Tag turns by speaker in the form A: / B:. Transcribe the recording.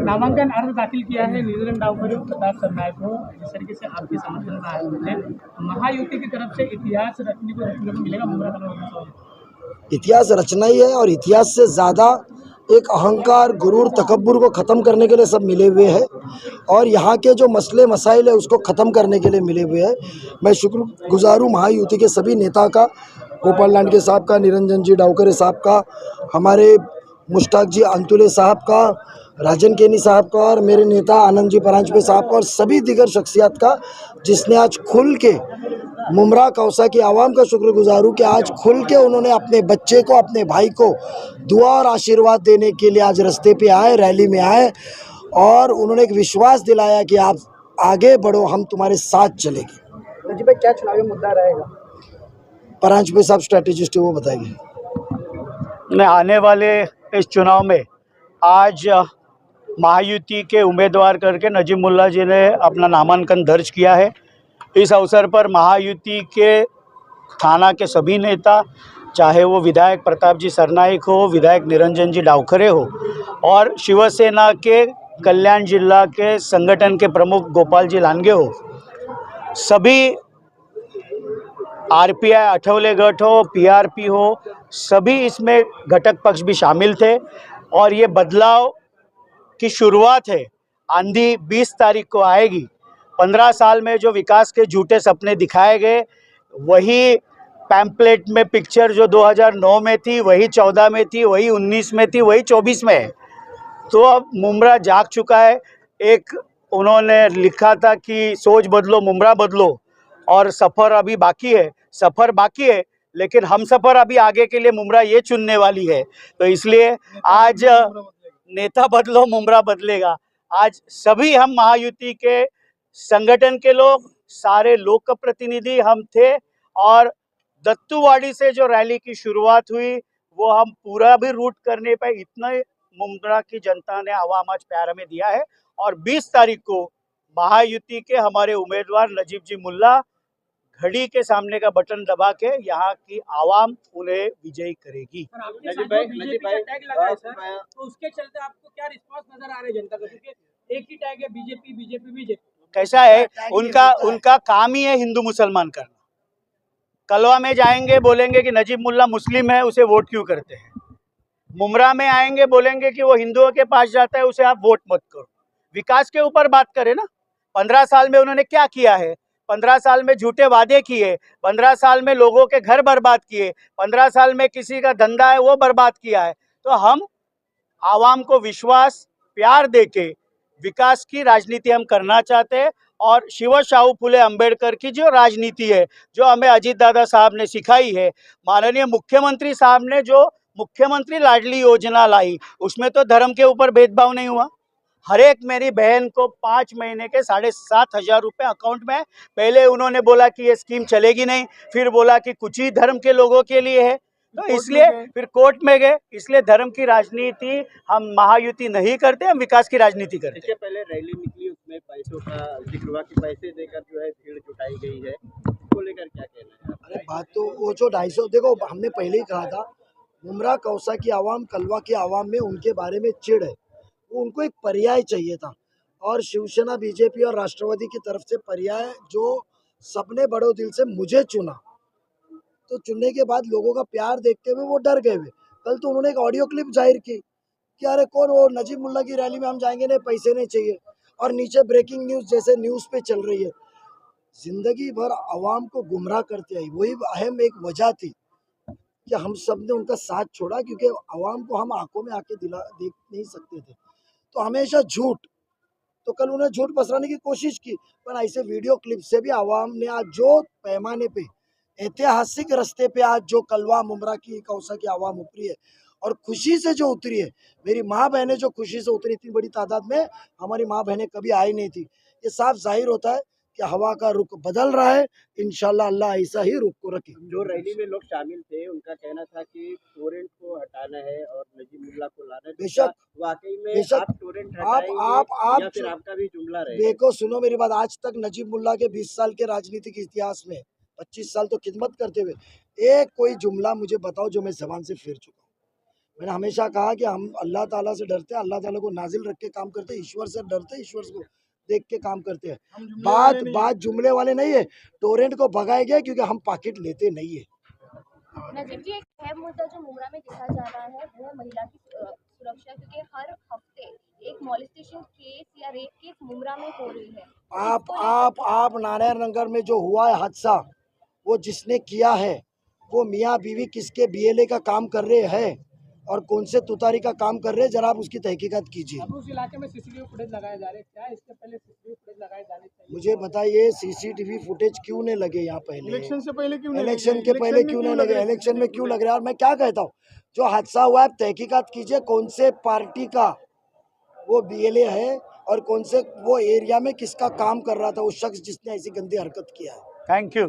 A: नामांकन अर्ज दाखिल किया है न्यूजीलैंड डावकर प्रताप सरनाईक को। जिस तरीके से आपके समर्थन में आए हुए थे, महायुति की तरफ से इतिहास रचने को मिलेगा मुमरा का?
B: इतिहास रचना ही है, और इतिहास से ज़्यादा एक अहंकार, गुरूर, तकब्बुर को ख़त्म करने के लिए सब मिले हुए हैं, और यहाँ के जो मसले मसाइल है उसको ख़त्म करने के लिए मिले हुए हैं। मैं शुक्रगुजार हूँ महायुति के सभी नेता का, गोपाल लांडे साहब का, निरंजन जी डावकर साहब का, हमारे मुश्ताक जी अंतुले साहब का, राजन केनी साहब का, और मेरे नेता आनंद जी परांजपे साहब का, और सभी दीगर शख्सियत का, जिसने आज खुल के मुमरा कौसा की आवाम का शुक्रगुजार हूँ कि आज खुल के उन्होंने अपने बच्चे को, अपने भाई को दुआ और आशीर्वाद देने के लिए आज रास्ते पे आए, रैली में आए, और उन्होंने एक विश्वास दिलाया कि आप आगे बढ़ो, हम तुम्हारे साथ चलेंगे।
A: नजीब भाई, क्या चुनावी मुद्दा रहेगा?
B: परांजपे साहब स्ट्रैटेजिस्ट है, वो बताएंगे।
C: आने वाले इस चुनाव में आज महायुति के उम्मीदवार करके नजीब मुल्ला जी ने अपना नामांकन दर्ज किया है। इस अवसर पर महायुति के थाना के सभी नेता, चाहे वो विधायक प्रताप जी सरनाईक हो, विधायक निरंजन जी डावखरे हो, और शिवसेना के कल्याण जिला के संगठन के प्रमुख गोपाल जी लांडे हो, सभी आरपीआई अठवले गठ हो, पीआरपी हो, सभी इसमें घटक पक्ष भी शामिल थे। और ये बदलाव की शुरुआत है। आंधी 20 तारीख को आएगी। 15 साल में जो विकास के झूठे सपने दिखाए गए, वही पैम्पलेट में पिक्चर जो 2009 में थी, वही 14 में थी, वही 19 में थी, वही 24 में है। तो अब मुमरा जाग चुका है। एक उन्होंने लिखा था कि सोच बदलो, मुमरा बदलो, और सफ़र अभी बाकी है। सफ़र बाकी है, लेकिन हम सफ़र अभी आगे के लिए मुमरा ये चुनने वाली है। तो इसलिए आज नेता बदलो, मुमरा बदलेगा। आज सभी हम महायुति के संगठन के लोग, सारे लोक प्रतिनिधि हम थे, और दत्तूवाड़ी से जो रैली की शुरुआत हुई वो हम पूरा भी रूट करने पे इतना मुमरा की जनता ने आवाम आज प्यार हमें दिया है। और 20 तारीख को महायुति के हमारे उम्मीदवार नजीब जी मुल्ला घड़ी के सामने का बटन दबा के यहाँ की आवाम उन्हें विजयी करेगी।
A: नजीब भाई टैग लगा है सर, तो उसके चलते आपको क्या रिस्पांस नजर आ रहा है जनता का? क्योंकि एक ही टैग है, बीजेपी बीजेपी बीजेपी।
C: कैसा है, उनका काम ही है हिंदू मुसलमान करना। कलवा में जाएंगे, बोलेंगे कि नजीब मुल्ला मुस्लिम है, उसे वोट क्यों करते हैं। मुमरा में आएंगे, बोलेंगे कि वो हिंदुओं के पास जाता है, उसे आप वोट मत करो। विकास के ऊपर बात करें ना। 15 साल में उन्होंने क्या किया है? 15 साल में झूठे वादे किए, 15 साल में लोगों के घर बर्बाद किए, 15 साल में किसी का धंधा है वो बर्बाद किया है। तो हम आवाम को विश्वास, प्यार देके विकास की राजनीति हम करना चाहते हैं। और शिव शाहू फुले अंबेडकर की जो राजनीति है, जो हमें अजीत दादा साहब ने सिखाई है, माननीय मुख्यमंत्री साहब ने जो मुख्यमंत्री लाडली योजना लाई, उसमें तो धर्म के ऊपर भेदभाव नहीं हुआ। हर एक मेरी बहन को 5 महीने के 7,500 रुपये अकाउंट में। पहले उन्होंने बोला कि ये स्कीम चलेगी नहीं, फिर बोला कि कुछ ही धर्म के लोगों के लिए है, तो इसलिए फिर कोर्ट में गए। इसलिए धर्म की राजनीति हम महायुति नहीं करते, हम विकास की राजनीति करते।
D: इससे पहले रैली निकली, उसमें पैसों का जिक्र हुआ कि पैसे देकर जो है भीड़ जुटाई गई है, उसको लेकर क्या कहना है?
B: अरे बात तो वो जो 250, देखो हमने पहले ही कहा था, मुमरा कौसा की आवाम, कलवा की आवाम में उनके बारे में चिढ़ है। वो उनको एक पर्याय चाहिए था, और शिवसेना, बीजेपी और राष्ट्रवादी की तरफ से पर्याय जो सबने बड़े दिल से मुझे चुना, तो चुनने के बाद लोगों का प्यार देखते हुए वो डर गए हुए। कल तो उन्होंने एक ऑडियो क्लिप जाहिर की कि अरे कौन, वो नजीब मुल्ला की रैली में हम जाएंगे नहीं, पैसे नहीं चाहिए, और नीचे ब्रेकिंग न्यूज़ जैसे न्यूज़ पे चल रही है। जिंदगी भर आवाम को गुमराह करते आई, वही अहम एक वजह थी कि हम सब ने उनका साथ छोड़ा, क्योंकि आवाम को हम आंखों में आके देख नहीं सकते थे। तो हमेशा झूठ, तो कल उन्हें झूठ पसराने की कोशिश की, पर ऐसे वीडियो क्लिप से भी आवाम ने आज जो पैमाने पे, ऐतिहासिक रास्ते पे आज जो कलवा मुमरा की कौसा की आवाम उतरी है, और खुशी से जो उतरी है, मेरी माँ बहनें जो खुशी से उतरी, इतनी बड़ी तादाद में हमारी माँ बहनें कभी आई नहीं थी। ये साफ जाहिर होता है कि हवा का रुख बदल रहा है। इंशाल्लाह अल्लाह ऐसा ही रुख को रखे।
D: जो रैली में लोग शामिल थे, उनका कहना था कि टोरेंट को हटाना है और नजीब मुल्ला को लाना है।
B: बेशक,
D: वाकई में
B: बेशक,
D: आप टोरेंट हटाएंगे या फिर आपका भी जुमला रहेगा?
B: देखो, सुनो मेरी बात, आज तक नजीब मुल्ला के 20 साल के राजनीतिक इतिहास में 25 साल तो खिदमत करते हुए एक कोई जुमला मुझे बताओ जो मैं जबान से फेर चुका हूँ। मैंने हमेशा कहा कि हम अल्लाह ताला से डरते हैं, अल्लाह ताला को नाजिल रख के काम करते हैं, ईश्वर से डरते हैं, ईश्वर को देख के काम करते हैं। बात जुमले वाले नहीं है, टोरेंट को भगाया गया क्योंकि हम पॉकेट लेते नहीं है।
E: नजीब जी, एक अहम मुद्दा जो मुमरा में देखा जा रहा है वो है महिला की सुरक्षा, क्योंकि हर हफ्ते एक मॉलेस्टेशन केस या रेप केस मुमरा में हो रही है।
B: आप नारायण नगर में जो हुआ है हादसा, वो जिसने किया है वो मियाँ बीवी किसके बीएलए का काम कर रहे हैं और कौन से तुतारी का काम कर रहे हैं, जरा आप उसकी तहकीकात कीजिए।
A: अब उस इलाके में सीसीटीवी फुटेज लगाए जा रहे हैं, क्या इसके पहले सीसीटीवी फुटेज लगाए जाने चाहिए?
B: मुझे बताइए सीसीटीवी फुटेज क्यों नहीं लगे यहाँ पहले?
D: इलेक्शन से पहले क्यों नहीं
B: इलेक्शन के पहले क्यों नहीं लगे? इलेक्शन में क्यों लग रहा है? और मैं क्या कहता हूँ, जो हादसा हुआ है तहकीकात कीजिए, कौन से पार्टी का वो बीएलए है और कौन से वो एरिया में किसका काम कर रहा था वो शख्स जिसने ऐसी गंदी हरकत किया है।
C: Thank you.